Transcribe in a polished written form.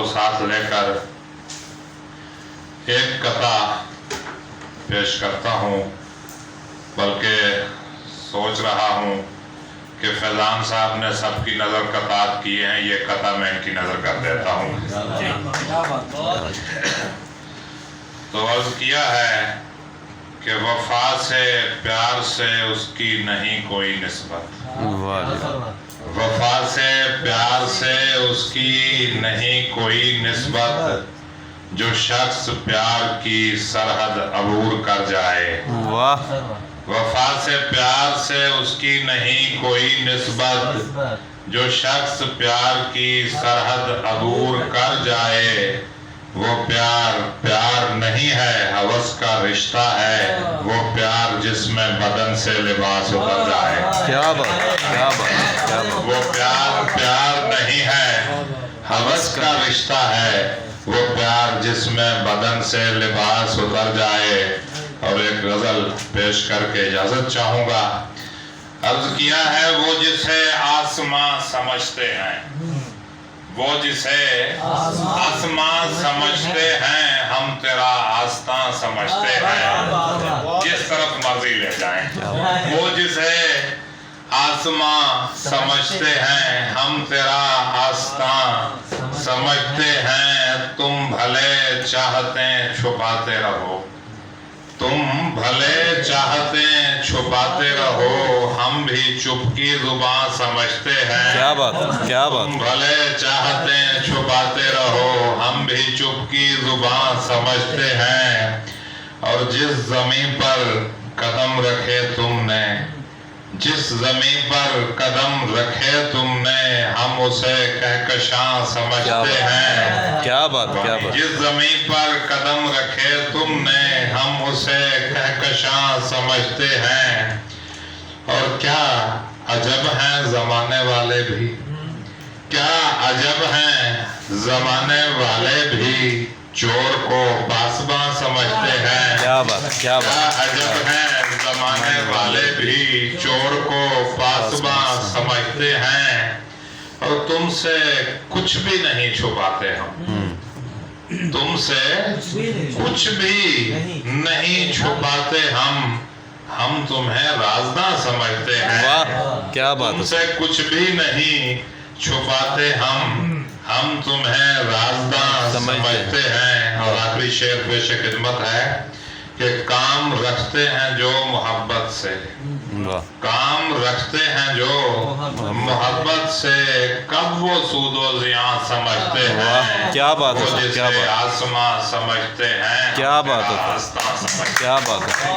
साथ लेकर एक कथा पेश करता हूँ, बल्कि सोच रहा हूँ कि फैजान साहब ने सबकी नज़र कतार किए हैं, ये कथा मैं इनकी नज़र कर देता हूँ। तो अर्ज किया है कि वफा से प्यार से उसकी नहीं कोई निस्बत, वफा से प्यार से उसकी नहीं कोई निस्बत, जो शख्स प्यार की सरहद अबूर कर जाए। वाह, वफा से प्यार से उसकी नहीं कोई निस्बत, जो शख्स प्यार की सरहद अबूर कर जाए, वो प्यार प्यार नहीं है, हवस का रिश्ता है, वो प्यार जिसमें बदन से लिबास उतर जाए। क्या बात, क्या बात, क्या बात। वो प्यार प्यार नहीं है, हवस का रिश्ता है, वो प्यार जिसमें बदन से लिबास उतर जाए। और एक गजल पेश करके इजाजत चाहूंगा। अर्ज किया है, वो जिसे आसमां समझते हैं, वो जिसे आसमां समझते हैं, हम तेरा आस्तां समझते हैं, जिस तरफ मर्जी ले जाएं। वो जिसे आसमां समझते हैं, हम तेरा आस्तां समझते हैं, तुम भले चाहते छुपाते रहो, तुम भले चाहते छुपाते रहो, हम भी चुपकी जुबान समझते हैं। क्या बात, क्या बात। तुम भले चाहते छुपाते रहो, हम भी चुपकी जुबान समझते हैं। और जिस जमीन पर कदम रखे तुमने, जिस जमीन पर कदम रखे तुमने, हम उसे कहकशां समझते हैं। क्या बात, क्या बात। जिस जमीन पर कदम रखे तुमने, हम उसे कहकशां समझते हैं। और क्या अजब हैं जमाने वाले भी, क्या अजब हैं जमाने वाले भी, चोर को पासबां समझते हैं। क्या बात, क्या क्या बात। अजब हैं जमाने वाले भी, चोर को पासबां समझते हैं। और तुमसे कुछ भी नहीं छुपाते हम, तुमसे कुछ भी नहीं छुपाते हम तुम्हें राज़दां समझते हैं। वाह, क्या बात। तुमसे कुछ भी नहीं छुपाते हम तुम्हें राज़दां समझते हैं। और आखिरी शेर पेश खिदमत है कि काम रखते हैं जो मोहब्बत से, काम रखते हैं जो मोहब्बत से, कब वो सूदो जियां समझते हैं। क्या बात है, वो क्या जिसे बात। आसमां समझते हैं, क्या बात है, आस्तां समझते हैं। क्या बात है।